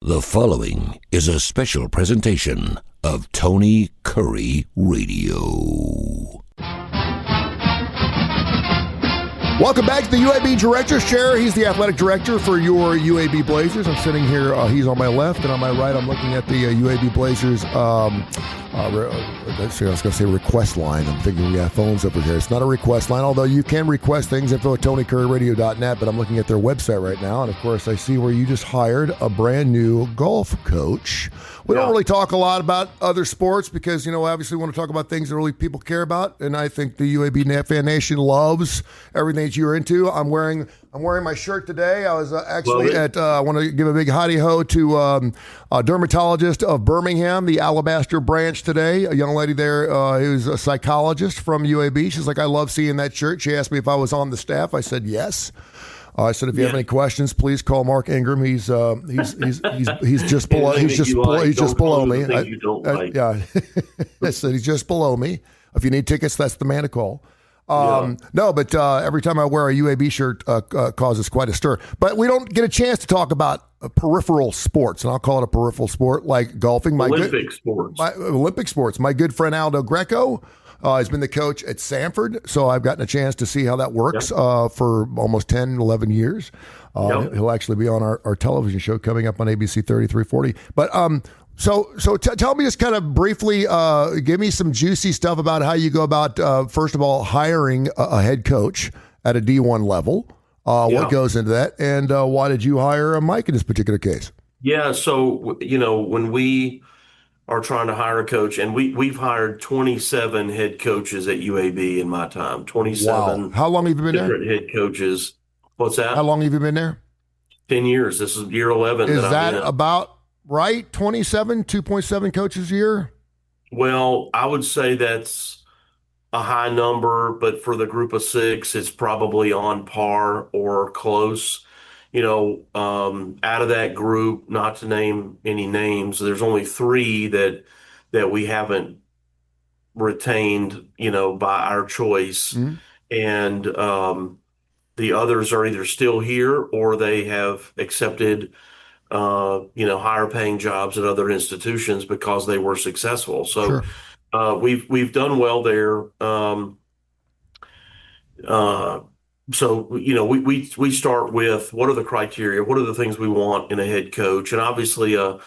The following is a special presentation of Tony Kurre Radio. Welcome back to the UAB Director's Chair. He's the athletic director for your UAB Blazers. I'm sitting here, he's on my left, and on my right, I'm looking at the UAB Blazers, I was going to say request line. I'm thinking we have phones over here. It's not a request line, although you can request things, info at TonyKurreRadio.net, but I'm looking at their website right now, and of course, I see where you just hired a brand new golf coach. We don't really talk a lot about other sports because, you know, obviously we want to talk about things that really people care about, and I think the UAB fan nation loves everything that you're into. I'm wearing my shirt today. I was actually I want to give a big howdy-ho to a dermatologist of Birmingham, the Alabaster branch today, a young lady there who's a psychologist from UAB. She's like, I love seeing that shirt. She asked me if I was on the staff. I said yes. I said, if you have any questions, please call Mark Ingram. He's just below. He's just below me. Yeah, I said he's just below me. If you need tickets, that's the man to call. No, but every time I wear a UAB shirt, causes quite a stir. But we don't get a chance to talk about peripheral sports, and I'll call it a peripheral sport like golfing. Olympic sports. My good friend Aldo Greco has been the coach at Sanford, so I've gotten a chance to see how that works for almost 10, 11 years. He'll actually be on our television show coming up on ABC 3340. But So tell me just kind of briefly, give me some juicy stuff about how you go about, first of all, hiring a head coach at a D1 level. What goes into that, and why did you hire Mike in this particular case? Yeah, so, you know, when we are trying to hire a coach, and we've hired 27 head coaches at UAB in my time, 27. Wow. How long have you been different there? Head coaches. What's that? How long have you been there? 10 years. This is year 11. Is that about right? 27, 2.7 coaches a year? Well, I would say that's a high number, but for the group of 6, it's probably on par or close. You know, out of that group, not to name any names, there's only 3 that we haven't retained, you know, by our choice. Mm-hmm. And the others are either still here or they have accepted higher paying jobs at other institutions because they were successful. So sure. We've done well there. So, you know, we start with what are the criteria? What are the things we want in a head coach? And obviously a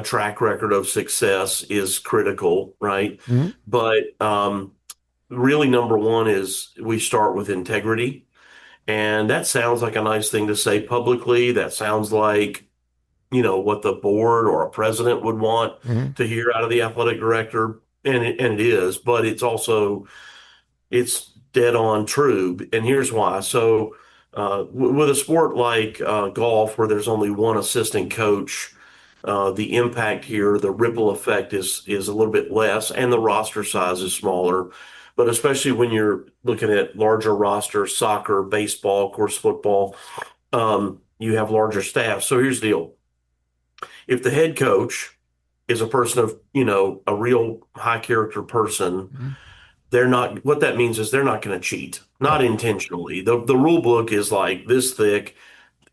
track record of success is critical, right? Mm-hmm. But really number one is we start with integrity. And that sounds like a nice thing to say publicly. That sounds like, you know, what the board or a president would want to hear out of the athletic director. And it is, but it's also, it's dead on true. And here's why. So with a sport like golf, where there's only one assistant coach, the impact here, the ripple effect is a little bit less, and the roster size is smaller. But especially when you're looking at larger rosters, soccer, baseball, of course, football, you have larger staff. So here's the deal. If the head coach is a person of, you know, a real high character person, they're not, what that means is they're not going to cheat, not intentionally. The rule book is like this thick,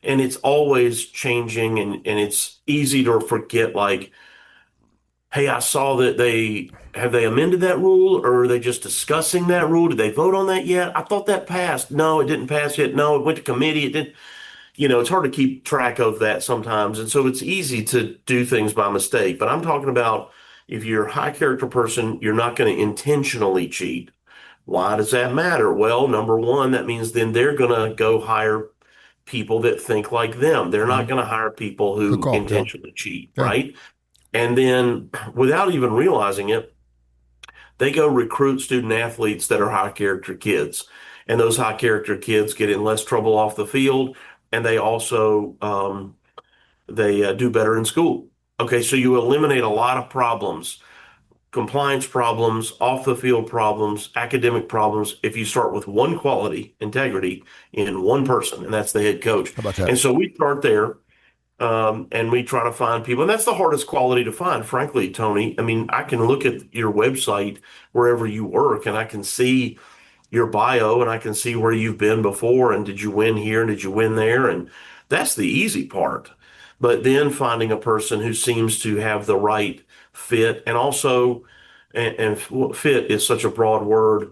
and it's always changing, and it's easy to forget, like, hey, I saw that have they amended that rule, or are they just discussing that rule? Did they vote on that yet? I thought that passed. No, it didn't pass yet. No, it went to committee. It didn't. You know, it's hard to keep track of that sometimes. And so it's easy to do things by mistake. But I'm talking about if you're a high character person, you're not going to intentionally cheat. Why does that matter? Well, number one, that means then they're going to go hire people that think like them. They're not going to hire people who intentionally cheat, right? And then without even realizing it, they go recruit student athletes that are high character kids. And those high character kids get in less trouble off the field. And they also, do better in school. Okay, so you eliminate a lot of problems, compliance problems, off the field problems, academic problems, if you start with one quality, integrity, in one person, and that's the head coach. How about that? And so we start there, and we try to find people. And that's the hardest quality to find, frankly, Tony. I mean, I can look at your website wherever you work, and I can see your bio, and I can see where you've been before, and did you win here and did you win there, and that's the easy part. but then finding a person who seems to have the right fit and also, and fit is such a broad word.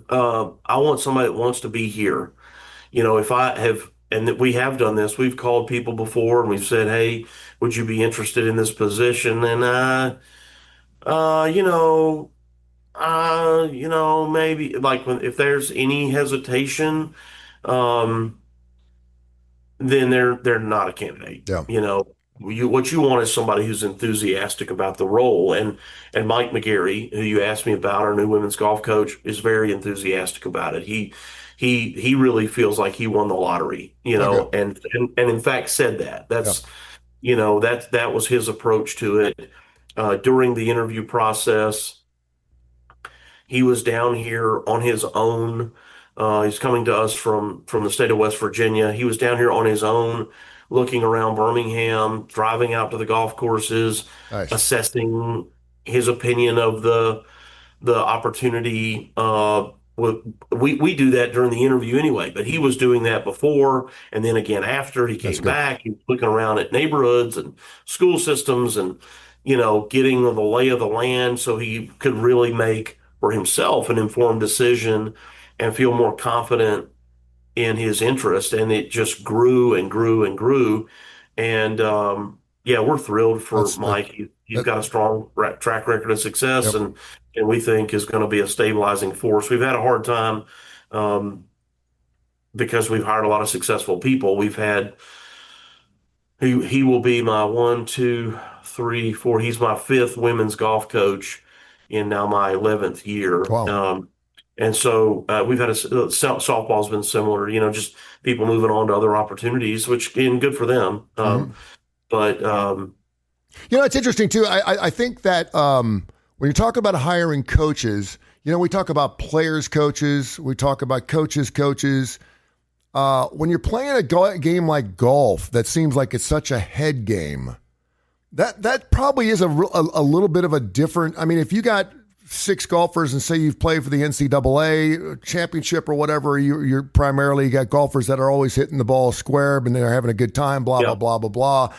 I want somebody that wants to be here. If I have, and that we have done this, we've called people before and we've said, "Hey, would you be interested in this position?" And uh, you know, maybe like if there's any hesitation, um, then they're not a candidate. Yeah. What you want is somebody who's enthusiastic about the role. And Mike McGarry, who you asked me about, our new women's golf coach, is very enthusiastic about it. He really feels like he won the lottery, Okay. and in fact said that. Yeah. That was his approach to it. During the interview process, he was down here on his own. He's coming to us from the state of West Virginia. He was down here on his own, looking around Birmingham, driving out to the golf courses, Nice. assessing his opinion of the opportunity. We do that during the interview anyway, but he was doing that before, and then again after he That's came good. back. He was looking around at neighborhoods and school systems, and getting the lay of the land so he could really make for himself an informed decision and feel more confident in his interest. And it just grew and grew and grew. And yeah, we're thrilled for That's that, Mike. He's that got a strong track record of success, Yep. and we think is going to be a stabilizing force. We've had a hard time um, because we've hired a lot of successful people. He will be my one, two, three, four. He's my fifth women's golf coach in now my 11th year. Wow. And so we've had softball's been similar, just people moving on to other opportunities, which and good for them. Mhm. But It's interesting too. I think that when you talk about hiring coaches, we talk about players coaches, we talk about coaches. When you're playing a game like golf, that seems like it's such a head game. That probably is a little bit of a different. I mean, if you got six golfers and say you've played for the NCAA championship or whatever, you're primarily, you got golfers that are always hitting the ball square and they're having a good time, blah, yeah, blah, blah, blah,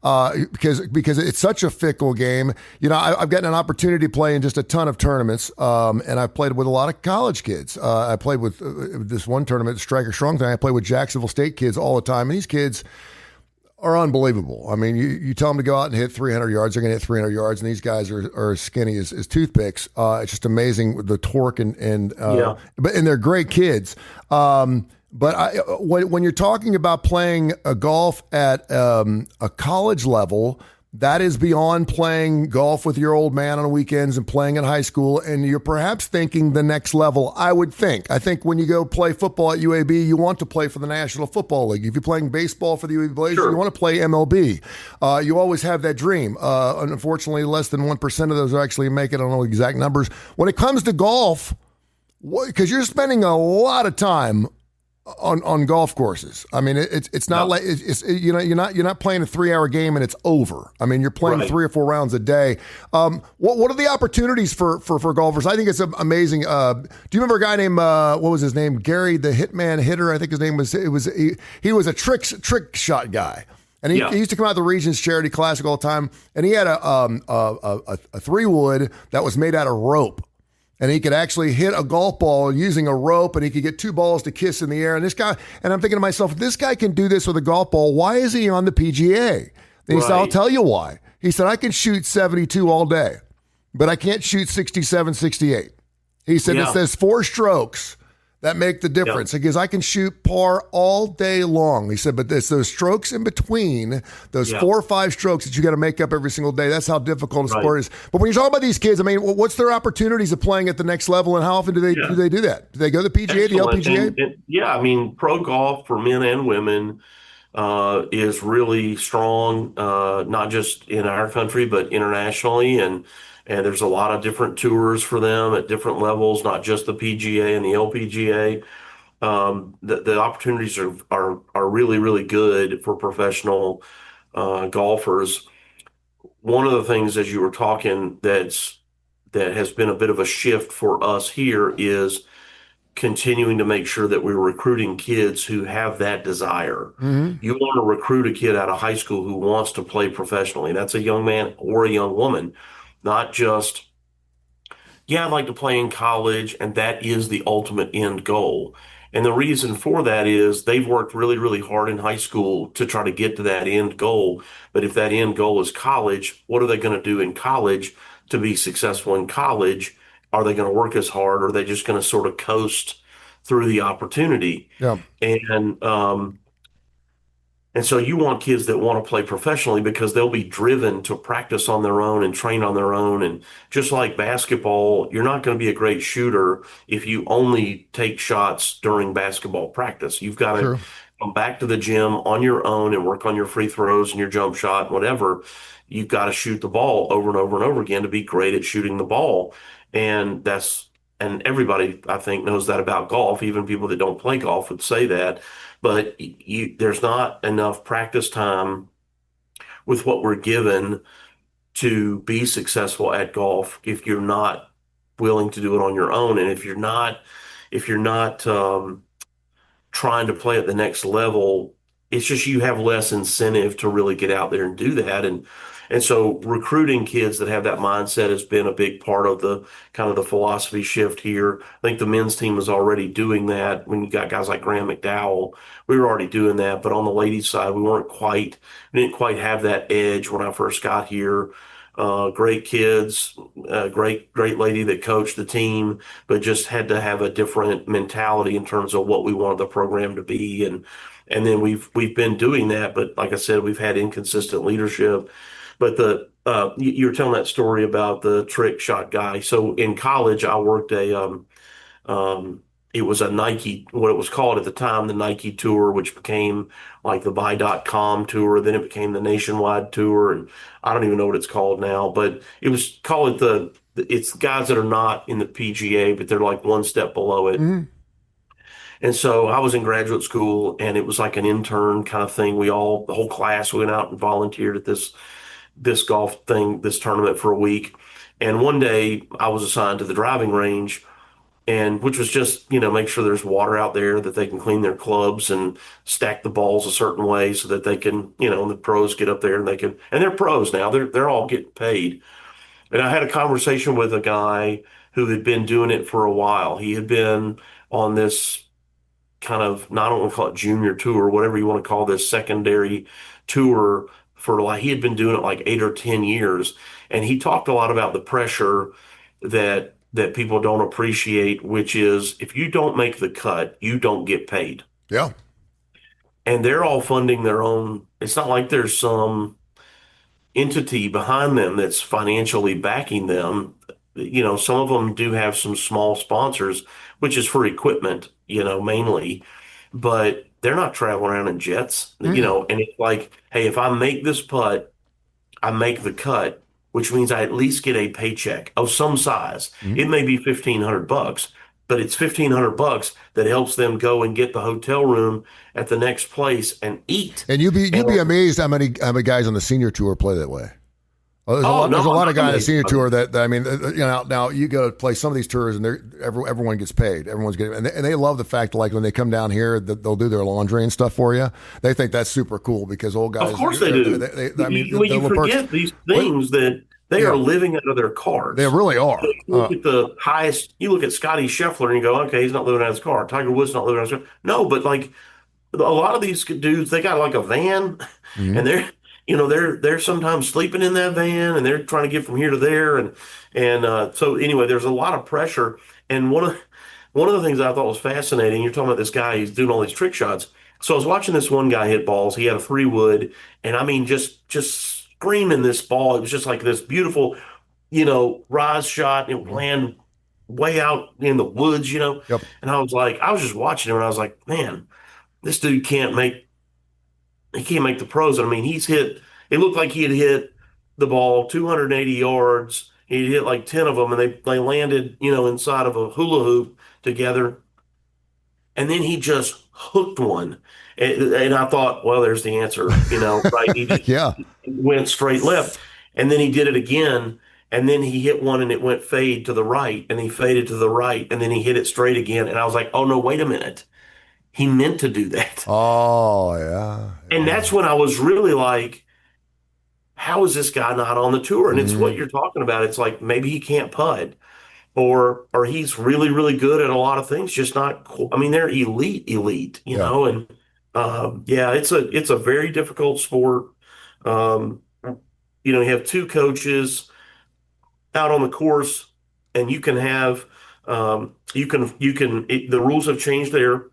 blah. Because it's such a fickle game. I've gotten an opportunity to play in just a ton of tournaments, and I've played with a lot of college kids. I played with this one tournament, Striker Strong thing. I played with Jacksonville State kids all the time, and these kids are unbelievable. I mean, you tell them to go out and hit 300 yards, they're going to hit 300 yards, and these guys are as skinny as toothpicks. It's just amazing with the torque and yeah, they're great kids. When you're talking about playing a golf at a college level, that is beyond playing golf with your old man on weekends and playing in high school, and you're perhaps thinking the next level, I would think. I think when you go play football at UAB, you want to play for the National Football League. If you're playing baseball for the UAB Blazers, sure, you want to play MLB. You always have that dream. Unfortunately, less than 1% of those actually make it. I don't know the exact numbers. When it comes to golf, because you're spending a lot of time on golf courses. I mean, it's not yeah, like you're not playing a 3-hour game and it's over. I mean, you're playing right, 3 or 4 rounds a day. What are the opportunities for golfers? I think it's amazing. Do you remember a guy named what was his name? Gary the Hitman Hitter, I think his name was. He was a trick shot guy. And he yeah, used to come out to the Regions Charity Classic all the time, and he had a 3-wood that was made out of rope. And he could actually hit a golf ball using a rope, and he could get 2 balls to kiss in the air. And this guy, and I'm thinking to myself, this guy can do this with a golf ball. Why is he on the PGA? And he said, I'll right, tell you why. He said, I can shoot 72 all day, but I can't shoot 67, 68. He said, it's yeah, those 4 strokes that make the yeah, difference. Because I can shoot par all day long. He said, but it's those strokes in between, those yeah, 4 or 5 strokes that you got to make up every single day. That's how difficult a right. sport is. But when you talk about these kids, I mean, what's their opportunities of playing at the next level, and how often do they Yeah. do that? Do they go to the PGA, the Excellent. LPGA? Yeah, I mean, pro golf for men and women is really strong, not just in our country, but internationally. And there's a lot of different tours for them at different levels, not just the PGA and the LPGA. The opportunities are really, really good for professional golfers. One of the things, as you were talking, that has been a bit of a shift for us here is continuing to make sure that we're recruiting kids who have that desire. Hmm. You want to recruit a kid out of high school who wants to play professionally. That's a young man or a young woman, not just, yeah, I'd like to play in college, and that is the ultimate end goal. And the reason for that is they've worked really, really hard in high school to try to get to that end goal. But if that end goal is college, what are they going to do in college to be successful in college? Are they going to work as hard, or are they just going to sort of coast through the opportunity? Yeah, And and so you want kids that want to play professionally because they'll be driven to practice on their own and train on their own. And just like basketball, you're not going to be a great shooter if you only take shots during basketball practice. You've got to true. come back to the gym on your own and work on your free throws and your jump shot, whatever. You've got to shoot the ball over and over and over again to be great at shooting the ball. And and everybody, I think, knows that about golf. Even people that don't play golf would say that. But there's not enough practice time with what we're given to be successful at golf if you're not willing to do it on your own, and if you're not trying to play at the next level, it's just you have less incentive to really get out there and do that. And so recruiting kids that have that mindset has been a big part of the kind of the philosophy shift here. I think the men's team is already doing that. When you got guys like Graham McDowell, we were already doing that. But on the ladies' side, we didn't quite have that edge when I first got here. Great kids, great lady that coached the team, but just had to have a different mentality in terms of what we wanted the program to be. And then we've been doing that, but like I said, we've had inconsistent leadership. But you were telling that story about the trick shot guy. So in college, I worked it was a Nike, what it was called at the time, the Nike Tour, which became like the Buy.com Tour. Then it became the Nationwide Tour, and I don't even know what it's called now. But it was called it's guys that are not in the PGA, but they're like one step below it. Hmm. And so I was in graduate school, and it was like an intern kind of thing. The whole class went out and volunteered at this golf thing, this tournament for a week. And one day I was assigned to the driving range, and which was just, make sure there's water out there, that they can clean their clubs and stack the balls a certain way so that they can, the pros get up there and and they're pros now. They're all getting paid. And I had a conversation with a guy who had been doing it for a while. He had been on this kind of, I don't want to call it junior tour, whatever you want to call this secondary tour for like, he had been doing it like 8 or 10 years. And he talked a lot about the pressure that people don't appreciate, which is if you don't make the cut, you don't get paid. Yeah. And they're all funding their own. It's not like there's some entity behind them that's financially backing them. Some of them do have some small sponsors, which is for equipment, mainly, but they're not traveling around in jets, Mm. and it's like, hey, if I make this putt, I make the cut, which means I at least get a paycheck of some size. Mm. It may be $1,500, but it's $1,500 that helps them go and get the hotel room at the next place and eat. And you'd And be amazed how many guys on the senior tour play that way. oh There's a no, I'm lot not of guys on the amazed. senior tour that I mean, now you go to play some of these tours and everyone gets paid. Everyone's getting, and they love the fact like when they come down here that they'll do their laundry and stuff for you. They think that's super cool because old guys. Of course they do. I mean, When you the little forget perks, these things that they Yeah. are living out of their cars. they really are. You look at the highest, you look at Scotty Scheffler and you go, okay, he's not living out of his car. Tiger Woods not living out of his car. No, but like a lot of these dudes, they got like a van Mhm. and they're sometimes sleeping in that van and they're trying to get from here to there. And so anyway, there's a lot of pressure. And one of the things I thought was fascinating, you're talking about this guy, he's doing all these trick shots. So I was watching this one guy hit balls. He had a 3-wood, and I mean, just screaming this ball. It was just like this beautiful, rise shot. It land way out in the woods. Yep. And I was just watching him, and I was like, man, this dude he can't make the pros. I mean, it looked like he had hit the ball 280 yards. He hit like 10 of them, and they landed, inside of a hula hoop together. And then he just hooked one. And I thought, well, there's the answer, right? He just Yeah. went straight left. And then he did it again. And then he hit one and it went fade to the right, and he faded to the right, and then he hit it straight again. And I was like, oh no, wait a minute. He meant to do that. Oh, yeah. And that's when I was really like, how is this guy not on the tour? And it's what Mhm. you're talking about. It's like maybe he can't putt, or he's really, really good at a lot of things, just not I mean, they're elite, Yeah. and yeah, it's a very difficult sport. Um, you have two coaches out on the course, and you can have the rules have changed there.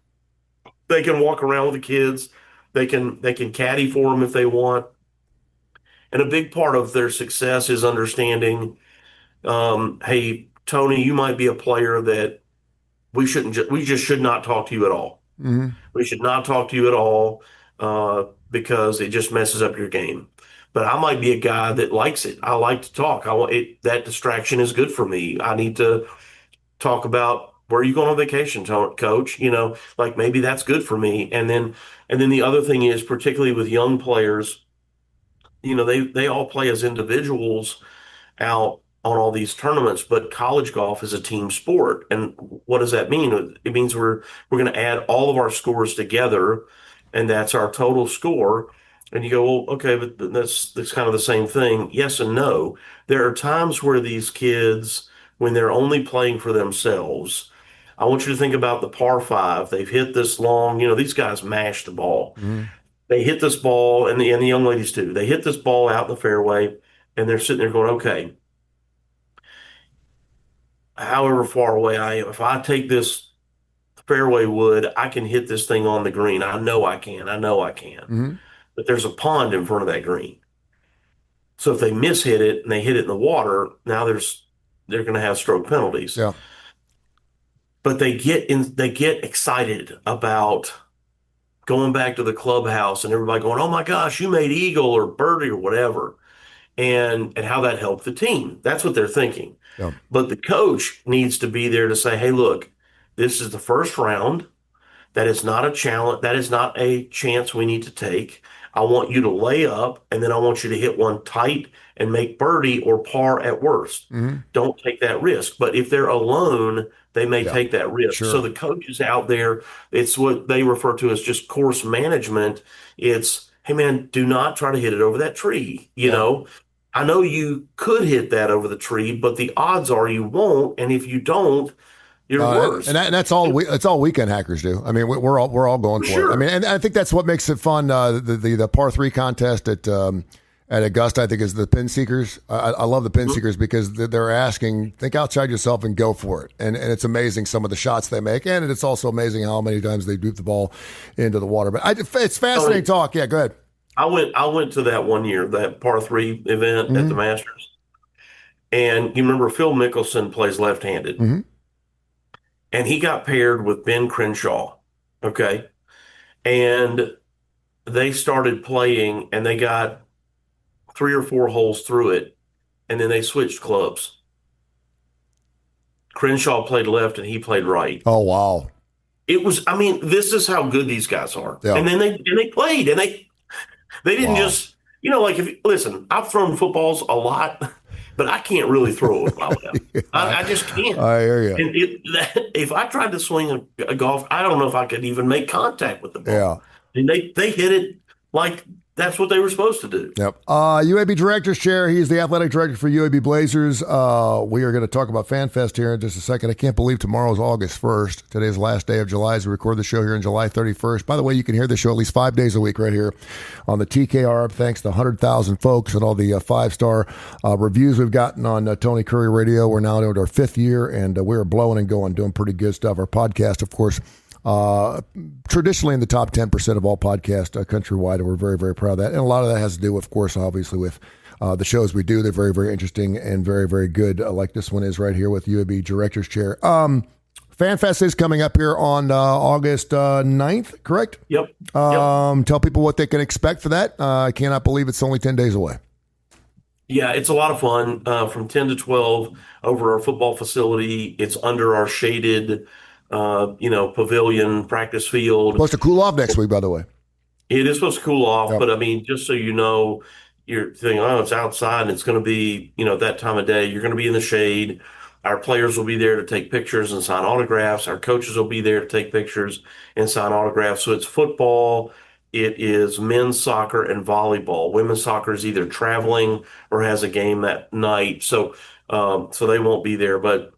They can walk around with the kids. They can caddy for them if they want. And a big part of their success is understanding, hey, Tony, you might be a player that we just should not talk to you at all. Mhm. We should not talk to you at all because it just messes up your game. But I might be a guy that likes it. I like to talk. I want it. That distraction is good for me. I need to talk about where are you going on vacation, coach? Like maybe that's good for me. And then the other thing is, particularly with young players, they all play as individuals out on all these tournaments, but college golf is a team sport. And what does that mean? It means we're going to add all of our scores together, and that's our total score. And you go, well, okay, but that's kind of the same thing. Yes and no. There are times where these kids, when they're only playing for themselves, I want you to think about the par five. They've hit this long, these guys mash the ball. Mhm. They hit this ball, and the young ladies too. They hit this ball out in the fairway, and they're sitting there going, okay, however far away I am, if I take this fairway wood, I can hit this thing on the green. I know I can. I know I can. Mhm. But there's a pond in front of that green. So if they mishit it and they hit it in the water, now they're going to have stroke penalties. Yeah. But they get excited about going back to the clubhouse and everybody going, "Oh my gosh, you made eagle or birdie or whatever." And how that helped the team. That's what they're thinking. Yeah. But the coach needs to be there to say, hey, look, this is the first round. That is not a challenge. That is not a chance we need to take. I want you to lay up, and then I want you to hit one tight and make birdie or par at worst. Mhm. Don't take that risk. But if they're alone, they may Yeah. take that risk. So Sure. the coaches out there, it's what they refer to as just course management. It's, hey man, do not try to hit it over that tree. Yeah. I know you could hit that over the tree, but the odds are you won't. And if you don't, you're worse. And that's all that's all weekend hackers do. I mean, we're all going For for it. I mean, sure. and I think that's what makes it fun. The par three contest at Augusta, I think, is the pin seekers. I love the pin Mhm. seekers because they're asking, think outside yourself and go for it. And it's amazing some of the shots they make, and it's also amazing how many times they dupe the ball into the water. But it's fascinating Tony, talk. Yeah, go ahead. I went to that one year, that par three event at the Mm-hmm. Masters. And you remember Phil Mickelson plays left-handed, Mm-hmm. and he got paired with Ben Crenshaw. Okay. And they started playing, and they got three or four holes through it, and then they switched clubs. Crenshaw played left and he played right. Oh wow. I mean, this is how good these guys are. Yeah. And then they played, and they didn't Wow. just, like, if listen, I've thrown footballs a lot, but I can't really throw it well enough. I just can't. I hear you. And if I tried to swing a golf, I don't know if I could even make contact with the ball. Yeah. And they hit it like that's what they were supposed to do. Yep. UAB Director's Chair. He's the athletic director for UAB Blazers. We are going to talk about FanFest here in just a second. I can't believe tomorrow's August 1st. Today's the last day of July as we record the show here on July 31st. By the way, you can hear the show at least 5 days a week right here on the TKR. Thanks to 100,000 folks and all the five-star reviews we've gotten on Tony Kurre Radio. We're now into our fifth year, and we're blowing and going, doing pretty good stuff. Our podcast, of course, traditionally in the top 10% of all podcasts countrywide, and we're very, very proud of that. And a lot of that has to do, of course, obviously with the shows we do. They're very, very interesting and very, very good, like this one is right here with UAB Director's Chair. FanFest is coming up here on August 9th, correct? Yep. Tell people what they can expect for that. I cannot believe it's only 10 days away. Yeah, it's a lot of fun from 10 to 12 over our football facility. It's under our shaded, pavilion practice field. Supposed to cool off next week, by the way. It is supposed to cool off, Yep. but I mean, just so you know, you're thinking, oh, it's outside and it's going to be, that time of day. You're going to be in the shade. Our players will be there to take pictures and sign autographs. Our coaches will be there to take pictures and sign autographs. So it's football, it is men's soccer and volleyball. Women's soccer is either traveling or has a game that night. So they won't be there, but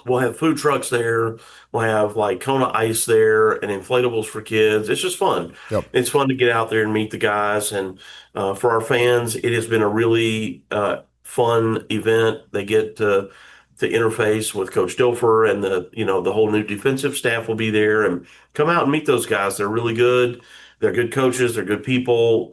we'll have food trucks there. We'll have like Kona ice there and inflatables for kids. It's just fun. Yep. It's fun to get out there and meet the guys. And for our fans, it has been a really fun event. They get to interface with Coach Dilfer and the whole new defensive staff will be there and come out and meet those guys. They're really good. They're good coaches. They're good people.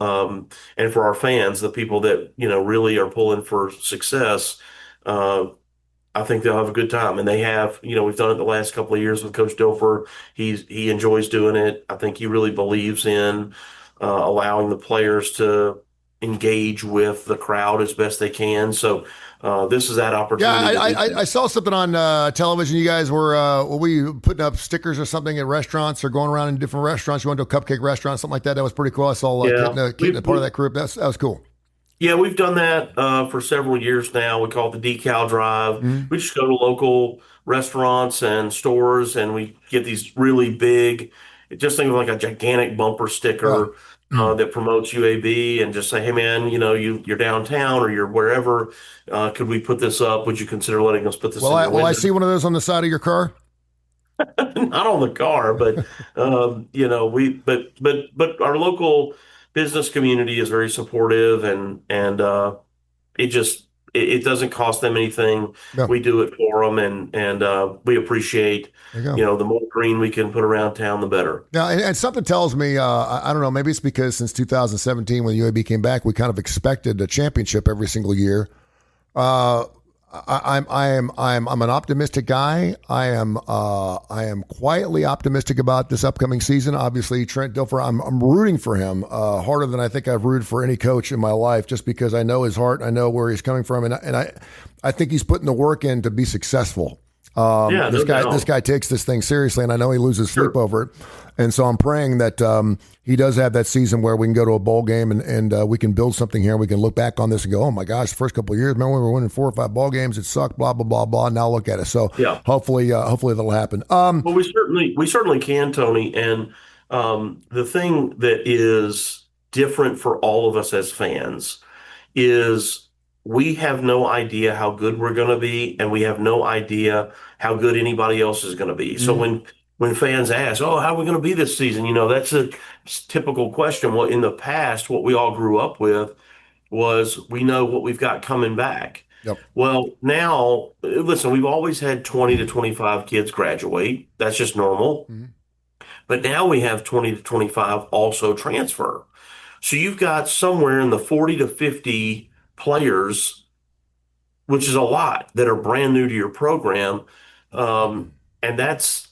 And for our fans, the people that, really are pulling for success, I think they'll have a good time. And they have, we've done it the last couple of years with Coach Dilfer. He enjoys doing it. I think he really believes in allowing the players to engage with the crowd as best they can. So this is that opportunity. Yeah, I saw something on television. You guys were we putting up stickers or something at restaurants or going around in different restaurants. You went to a cupcake restaurant, something like that. That was pretty cool. I saw Keaton, part of that group. That was cool. Yeah, we've done that for several years now. We call it the Decal Drive. Mm-hmm. We just go to local restaurants and stores and we get these really big, just think of like a gigantic bumper sticker that promotes UAB and just say, hey man, you're downtown or you're wherever. Could we put this up? Would you consider letting us put this in your Will I window? see one of those on the side of your car? Not on the car, but but our local business community is very supportive and it doesn't cost them anything. No. We do it for them and we appreciate the more green we can put around town, the better. Now, and something tells me, I don't know, maybe it's because since 2017 when the UAB came back, we kind of expected a championship every single year. I'm an optimistic guy. I am quietly optimistic about this upcoming season. Obviously, Trent Dilfer, I'm rooting for him harder than I think I've rooted for any coach in my life, just because I know his heart, I know where he's coming from, and I think he's putting the work in to be successful. This guy takes this thing seriously, and I know he loses sleep over it. And so I'm praying that he does have that season where we can go to a bowl game and we can build something here. We can look back on this and go, oh my gosh, the first couple of years, man, we were winning 4 or 5 ball games. It sucked, blah, blah, blah, blah. Now look at it. So hopefully that'll happen. Well, we certainly can, Tony. And the thing that is different for all of us as fans is we have no idea how good we're going to be, and we have no idea how good anybody else is going to be. Mm-hmm. So when fans ask, oh, how are we going to be this season? That's a typical question. Well, in the past, what we all grew up with was we know what we've got coming back. Yep. Well, now, listen, we've always had 20 to 25 kids graduate. That's just normal. Mm-hmm. But now we have 20 to 25 also transfer. So you've got somewhere in the 40 to 50 players, which is a lot, that are brand new to your program. And that's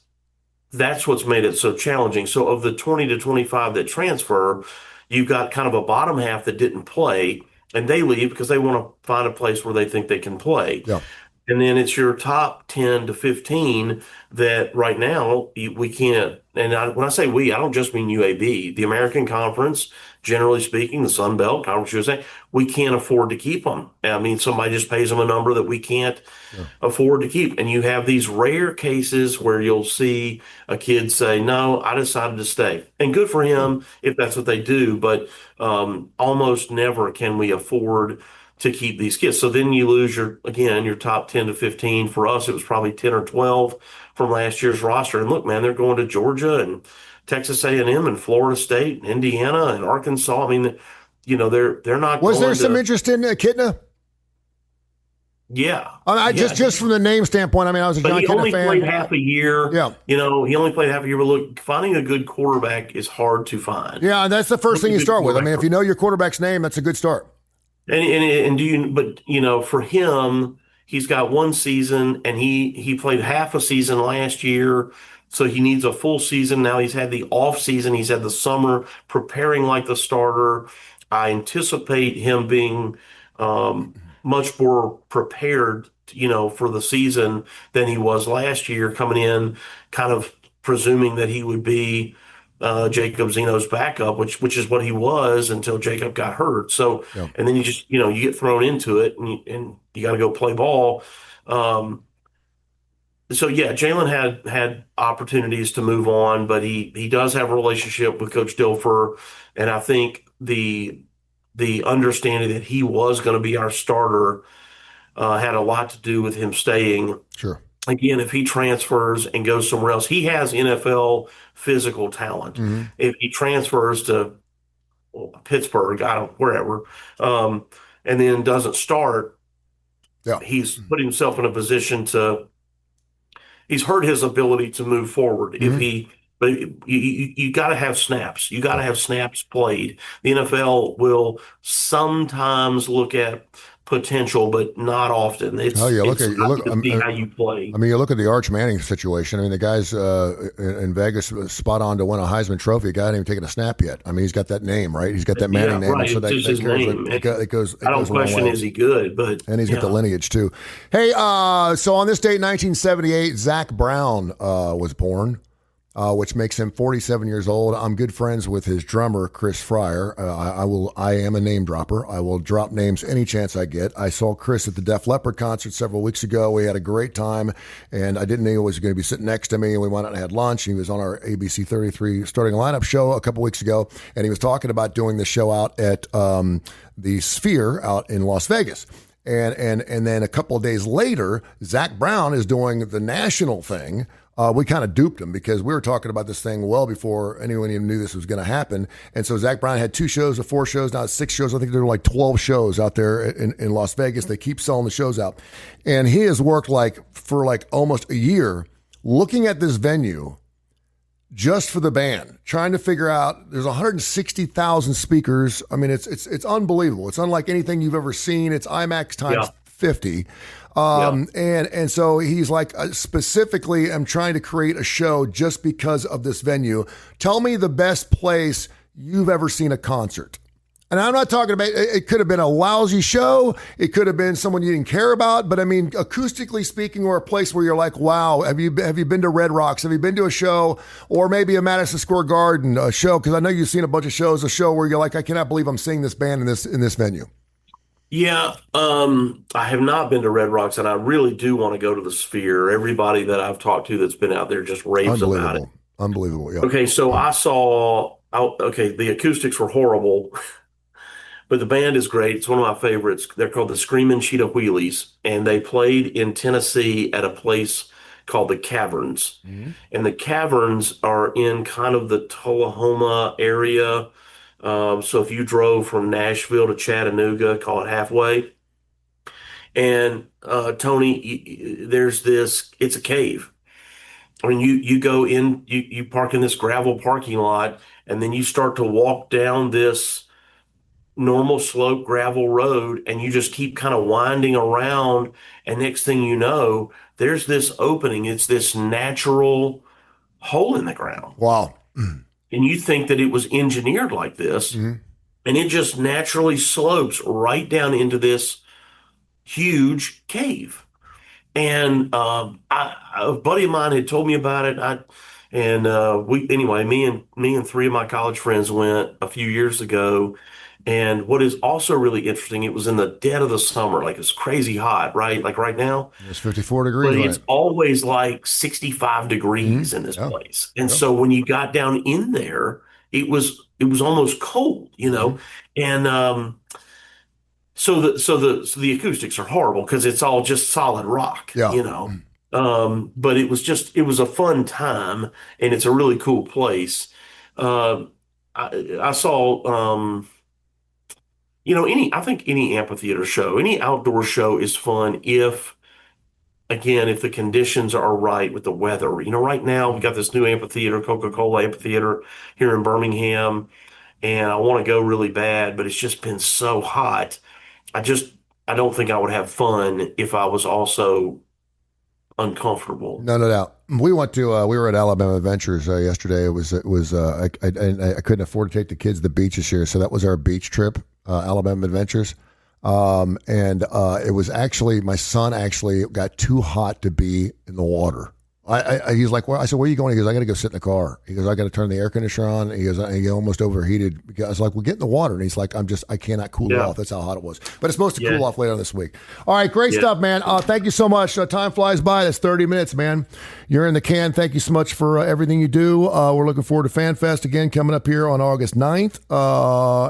what's made it so challenging. So of the 20 to 25 that transfer, you've got kind of a bottom half that didn't play, and they leave because they want to find a place where they think they can play. Yeah. And then it's your top 10 to 15 that right now we can't. And when I say we, I don't just mean UAB. The American Conference, generally speaking, the Sun Belt, Conference USA, we can't afford to keep them. I mean, somebody just pays them a number that we can't afford to keep. And you have these rare cases where you'll see a kid say, no, I decided to stay. And good for him if that's what they do. But almost never can we afford to keep these kids. So then you lose your top 10 to 15. For us, it was probably 10 or 12 from last year's roster. And look, man, they're going to Georgia and Texas A&M and Florida State and Indiana and Arkansas. I mean, they're not. Was there some interest in Kitna? Yeah. Just from the name standpoint, I mean, I was a John Kitna fan. He only played half a year. Yeah. He only played half a year. But look, finding a good quarterback is hard to find. Yeah, and that's the first thing you start with. I mean, if you know your quarterback's name, that's a good start. For him, he's got one season and he played half a season last year. So he needs a full season. Now he's had the off season. He's had the summer preparing like the starter. I anticipate him being much more prepared, for the season than he was last year, coming in kind of presuming that he would be Jacob Zeno's backup, which is what he was until Jacob got hurt. So, Yeah. and then you get thrown into it, and you got to go play ball. Um, so yeah, Jalen had opportunities to move on, but he does have a relationship with Coach Dilfer, and I think the understanding that he was going to be our starter had a lot to do with him staying. Sure. Again, if he transfers and goes somewhere else, he has NFL physical talent. Mm-hmm. If he transfers to Pittsburgh, I don't wherever, and then doesn't start, Yeah. he's put himself in a position to he's hurt his ability to move forward. Mm-hmm. But you got to have snaps. You got to have snaps played. The NFL will sometimes look at potential, but not often. Oh, yeah. It's not to see how you play. I mean, you look at the Arch Manning situation. I mean, the guy's in Vegas spot on to win a Heisman Trophy. The guy hasn't even taken a snap yet. I mean, he's got that name, right? He's got that Manning name. Right. So It's just his name. It goes I don't question is he good, but and he's got the lineage too. Hey, so on this date, 1978, Zach Brown was born. Which makes him 47 years old. I'm good friends with his drummer, Chris Fryer. I am a name dropper. I will drop names any chance I get. I saw Chris at the Def Leppard concert several weeks ago. We had a great time, and I didn't know he was going to be sitting next to me, and we went out and had lunch. He was on our ABC 33 starting lineup show a couple weeks ago, and he was talking about doing the show out at the Sphere out in Las Vegas. And then a couple of days later, Zach Brown is doing the national thing. We kind of duped him because we were talking about this thing well before anyone even knew this was going to happen. And so Zach Brown had 2 shows or 4 shows, now it's 6 shows. I think they're like 12 shows out there in Las Vegas. They keep selling the shows out. And he has worked for almost a year looking at this venue just for the band, trying to figure out there's 160,000 speakers. I mean, it's unbelievable. It's unlike anything you've ever seen. It's IMAX times 50. And so he's like, specifically, I'm trying to create a show just because of this venue. Tell me the best place you've ever seen a concert. And I'm not talking about, it could have been a lousy show. It could have been someone you didn't care about. But I mean, acoustically speaking, or a place where you're like, wow, have you been to Red Rocks? Have you been to a show? Or maybe a Madison Square Garden a show? Because I know you've seen a bunch of shows, a show where you're like, I cannot believe I'm seeing this band in this venue. Yeah, I have not been to Red Rocks, and I really do want to go to the Sphere. Everybody that I've talked to that's been out there just raves about it. Unbelievable, yeah. Okay, so the acoustics were horrible, but the band is great. It's one of my favorites. They're called the Screaming Cheetah Wheelies, and they played in Tennessee at a place called the Caverns. Mm-hmm. And the Caverns are in kind of the Tullahoma area. So if you drove from Nashville to Chattanooga, call it halfway. And Tony, it's a cave. I mean, you go in, you park in this gravel parking lot, and then you start to walk down this normal slope gravel road, and you just keep kind of winding around. And next thing you know, there's this opening. It's this natural hole in the ground. Wow. And you think that it was engineered like this, and it just naturally slopes right down into this huge cave. And a buddy of mine had told me about it. Me and 3 of my college friends went a few years ago. And what is also really interesting, it was in the dead of the summer, like it's crazy hot, right? Like right now. It's 54 degrees. But it's always like 65 degrees in this place. And so when you got down in there, it was almost cold, you know? And so the acoustics are horrible because it's all just solid rock, you know? But it was a fun time, and it's a really cool place. I saw I think any amphitheater show, any outdoor show is fun if the conditions are right with the weather. You know, right now we got this new amphitheater, Coca-Cola Amphitheater here in Birmingham, and I want to go really bad, but it's just been so hot. I don't think I would have fun if I was also uncomfortable. No doubt. We were at Alabama Adventures yesterday. I couldn't afford to take the kids to the beach this year, so that was our beach trip. Alabama Adventures. And it was actually, my son actually got too hot to be in the water. He's like, well, I said, where are you going? He goes, I got to go sit in the car. He goes, I got to turn the air conditioner on. He goes, I get almost overheated. I was like, well, get in the water. And he's like, I cannot cool it off. That's how hot it was. But it's supposed to cool off later this week. All right, great stuff, man. Thank you so much. Time flies by. That's 30 minutes, man. You're in the can. Thank you so much for everything you do. We're looking forward to Fan Fest again coming up here on August 9th.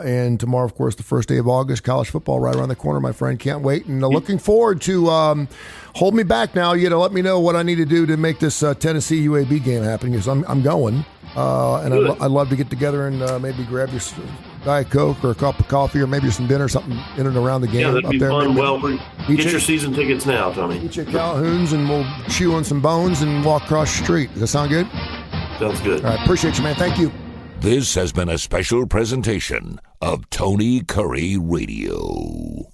And tomorrow, of course, the first day of August, college football right around the corner, my friend. Can't wait. And looking forward to hold me back now. You know, let me know what I need to do to make this Tennessee UAB game happen, because I'm going. And I'd love to get together and maybe grab your Diet Coke or a cup of coffee or maybe some dinner, something in and around the game. Yeah, that'd be up there. fun. Well, get your season tickets now, Tony. Eat your Calhoun's and we'll chew on some bones and walk across the street. Does that sound good? Sounds good. All right, appreciate you, man. Thank you. This has been a special presentation of Tony Curry Radio.